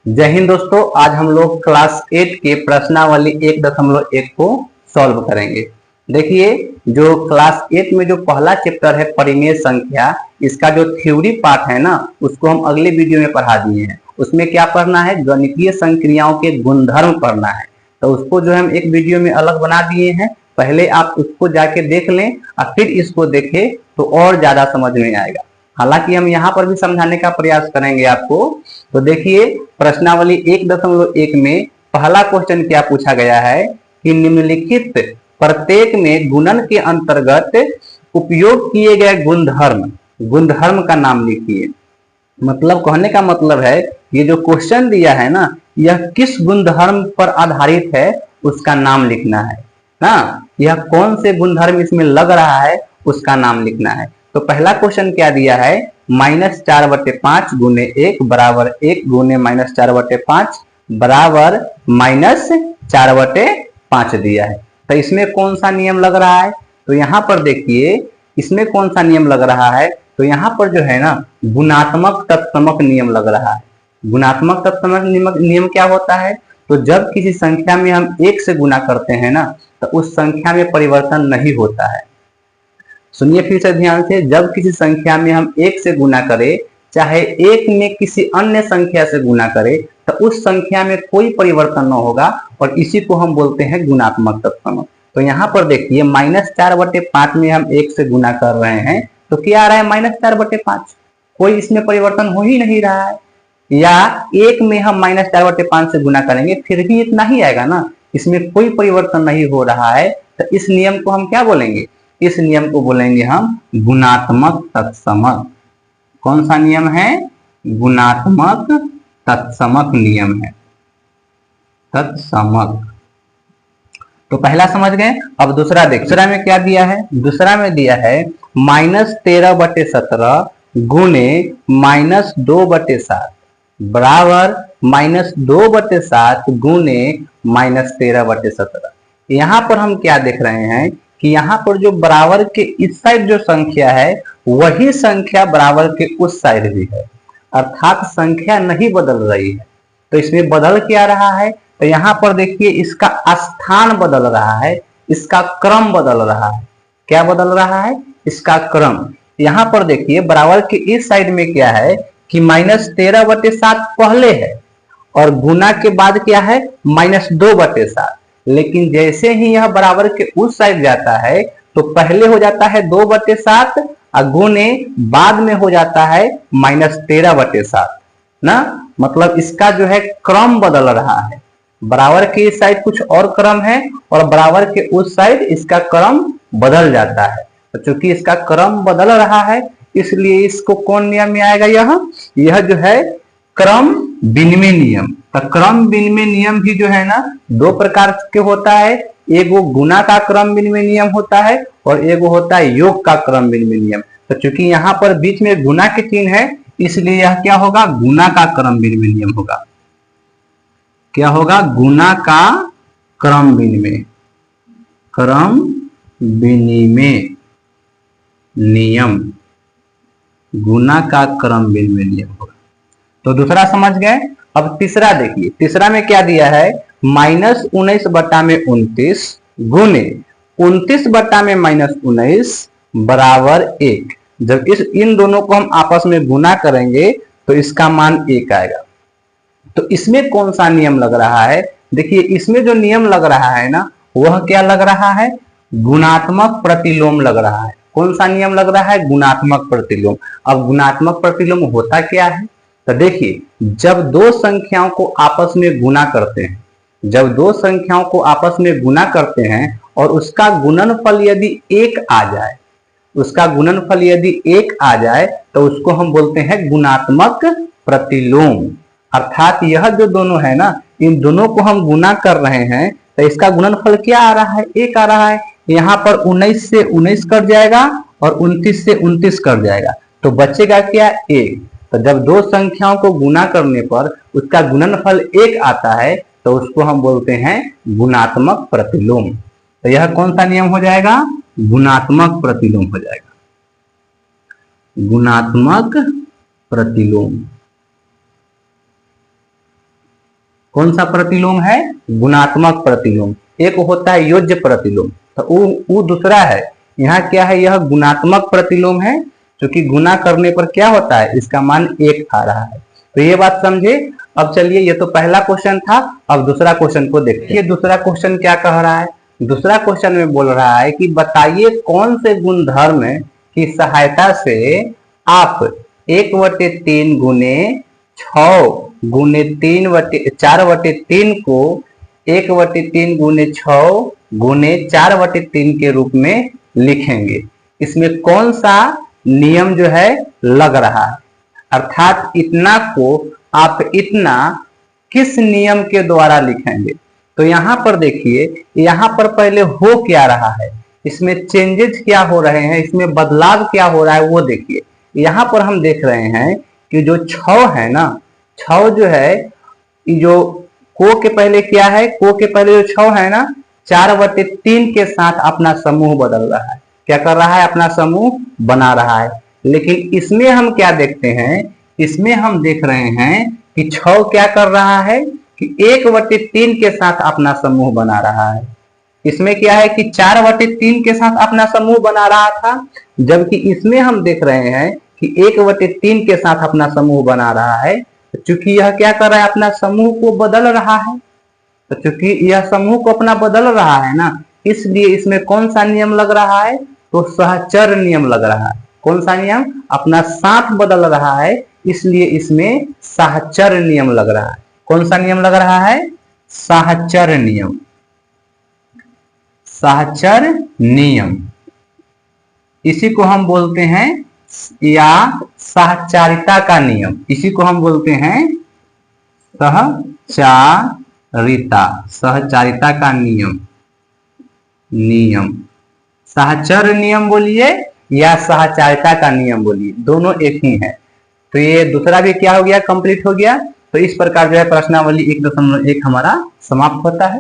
जय हिंद दोस्तों, आज हम लोग क्लास 8 के प्रश्नावली 1.1 को सॉल्व करेंगे। देखिए, जो क्लास 8 में जो पहला चैप्टर है परिमेय संख्या, इसका जो थ्योरी पार्ट है ना, उसको हम अगले वीडियो में पढ़ा दिए हैं। उसमें क्या पढ़ना है, गणितीय संक्रियाओं के गुणधर्म पढ़ना है। तो उसको जो हम एक वीडियो में अलग बना दिए हैं, पहले आप उसको जाके देख लें और फिर इसको देखें तो और ज्यादा समझ में आएगा। हालांकि हम यहाँ पर भी समझाने का प्रयास करेंगे आपको। तो देखिए, प्रश्नावली 1.1 में पहला क्वेश्चन क्या पूछा गया है कि निम्नलिखित प्रत्येक में गुणन के अंतर्गत उपयोग किए गए गुणधर्म का नाम लिखिए। मतलब कहने का मतलब है, ये जो क्वेश्चन दिया है ना, यह किस गुणधर्म पर आधारित है उसका नाम लिखना है ना। यह कौन से गुणधर्म इसमें लग रहा है उसका नाम लिखना है। तो पहला क्वेश्चन क्या दिया है, -4/5 गुने 1 बराबर 1 गुने -4/5 बराबर -4/5 दिया है। तो इसमें कौन सा नियम लग रहा है, तो यहाँ पर देखिए इसमें कौन सा नियम लग रहा है। तो यहाँ पर जो है ना, गुणात्मक तत्समक नियम लग रहा है। गुणात्मक तत्समक नियम क्या होता है, तो जब किसी संख्या में हम 1 से गुना करते हैं ना, तो उस संख्या में परिवर्तन नहीं होता है। सुनिए फिर से ध्यान से, जब किसी संख्या में हम 1 से गुना करें, चाहे 1 में किसी अन्य संख्या से गुना करें, तो उस संख्या में कोई परिवर्तन न होगा, और इसी को हम बोलते हैं गुणात्मक तत्समक। तो यहाँ पर देखिए, -4/5 में हम 1 से गुना कर रहे हैं, तो क्या आ रहा है, -4/5। कोई इसमें परिवर्तन हो ही नहीं रहा है। या 1 में हम -4/5 से गुना करेंगे, फिर भी इतना ही आएगा ना, इसमें कोई परिवर्तन नहीं हो रहा है। तो इस नियम को हम क्या बोलेंगे, इस नियम को बोलेंगे हम गुणात्मक तत्समक। कौन सा नियम है, गुणात्मक तत्समक नियम है, तत्समक। तो पहला समझ गए। अब दूसरा देख, दूसरा में क्या दिया है, दूसरा में दिया है -13/17 गुने -2/7 बराबर -2/7 गुने -13/17। यहाँ पर हम क्या देख रहे हैं कि यहाँ पर जो बराबर के इस साइड जो संख्या है, वही संख्या बराबर के उस साइड भी है, अर्थात संख्या नहीं बदल रही है। तो इसमें बदल क्या रहा है, तो यहाँ पर देखिए इसका स्थान बदल रहा है, इसका क्रम बदल रहा है। क्या बदल रहा है, इसका क्रम। यहाँ पर देखिए बराबर के इस साइड में क्या है कि -13/7 पहले है, और गुना के बाद क्या है, -2/7। लेकिन जैसे ही यह बराबर के उस साइड जाता है, तो पहले हो जाता है 2/7 और गुने बाद में हो जाता है -13/7 ना। मतलब इसका जो है क्रम बदल रहा है। बराबर के इस साइड कुछ और क्रम है, और बराबर के उस साइड इसका क्रम बदल जाता है। तो चूंकि इसका क्रम बदल रहा है, इसलिए इसको कौन नियम में आएगा, यह जो है क्रम विनिमय नियम। तो क्रम विनिमय नियम भी जो है ना, 2 प्रकार के होता है। एक वो गुना का क्रम विनिमय नियम होता है, और एक वो होता है योग का क्रम विनिमय नियम। तो चूंकि यहाँ पर बीच में गुना के चिन्ह है, इसलिए यह क्या होगा, गुना का क्रम विनिमय नियम होगा। क्या होगा, गुना का क्रम विनिमय नियम, गुना का क्रम विनिमय नियम होगा। तो दूसरा समझ गए। अब तीसरा देखिए, तीसरा में क्या दिया है, -19/29 गुने 29/-19 बराबर 1। जब इन दोनों को हम आपस में गुना करेंगे, तो इसका मान 1 आएगा। तो इसमें कौन सा नियम लग रहा है, देखिए इसमें जो नियम लग रहा है ना, वह क्या लग रहा है, गुणात्मक प्रतिलोम लग रहा है। कौन सा नियम लग रहा है, गुणात्मक प्रतिलोम। अब गुणात्मक प्रतिलोम होता क्या है, तो देखिए जब 2 संख्याओं को आपस में गुना करते हैं, जब 2 संख्याओं को आपस में गुना करते हैं और उसका गुणनफल यदि 1 आ जाए, उसका गुणनफल यदि 1 आ जाए, तो उसको हम बोलते हैं गुणात्मक प्रतिलोम। अर्थात यह जो दोनों है ना, इन दोनों को हम गुना कर रहे हैं, तो इसका गुणनफल क्या आ रहा है, 1 आ रहा है। यहाँ पर 19 से 19 कट जाएगा और 29 से 29 कट जाएगा, तो बचेगा क्या, 1। तो जब 2 संख्याओं को गुना करने पर उसका गुणनफल 1 आता है, तो उसको हम बोलते हैं गुणात्मक प्रतिलोम। तो यह कौन सा नियम हो जाएगा, गुणात्मक प्रतिलोम हो जाएगा, गुणात्मक प्रतिलोम। कौन सा प्रतिलोम है? गुणात्मक प्रतिलोम। एक होता है योज्य प्रतिलोम, तो वो दूसरा है। यहाँ क्या है? यह गुणात्मक प्रतिलोम है, क्योंकि गुना करने पर क्या होता है? इसका मान 1 आ रहा है। तो ये बात समझे। अब चलिए, ये तो पहला क्वेश्चन था, अब दूसरा क्वेश्चन को देखते हैं। दूसरा क्वेश्चन क्या कह रहा है? दूसरा क्वेश्चन में बोल रहा है कि बताइए कौन से गुणधर्म की सहायता से आप 1/3 गुने 6 गुने 4/3 को 1/3 गुने 6 गुने 4/3 के रूप में लिखेंगे। इसमें कौन सा नियम जो है लग रहा है? अर्थात इतना को आप इतना किस नियम के द्वारा लिखेंगे? तो यहाँ पर देखिए, यहाँ पर पहले हो क्या रहा है, इसमें चेंजेस क्या हो रहे हैं, इसमें बदलाव क्या हो रहा है वो देखिए। यहाँ पर हम देख रहे हैं कि जो 6 है ना, 6 जो है, जो को के पहले क्या है? को के पहले जो 6 है ना, 4/3 के साथ अपना समूह बदल रहा है। क्या कर रहा है? अपना समूह बना रहा है। लेकिन इसमें हम क्या देखते हैं? इसमें हम देख रहे हैं कि 6 क्या कर रहा है कि 1/3 के साथ अपना समूह बना रहा है। इसमें क्या है कि 4/3 के साथ अपना समूह बना रहा था, जबकि इसमें हम देख रहे हैं कि 1/3 के साथ अपना समूह बना रहा है। चूंकि यह क्या कर रहा है? अपना समूह को बदल रहा है। तो चूंकि यह समूह को अपना बदल रहा है ना, इसलिए इसमें कौन सा नियम लग रहा है? तो सहचर नियम लग रहा है। कौन सा नियम? अपना साथ बदल रहा है, इसलिए इसमें सहचर नियम लग रहा है। कौन सा नियम लग रहा है? सहचर नियम। सहचर नियम, इसी को हम बोलते हैं, या सहचारिता का नियम, इसी को हम बोलते हैं सहचारिता। सहचारिता का नियम। सहचर नियम बोलिए या सहचारिता का नियम बोलिए, दोनों एक ही है। तो ये दूसरा भी क्या हो गया? कंप्लीट हो गया। तो इस प्रकार जो है प्रश्नावली 1.1 हमारा समाप्त होता है।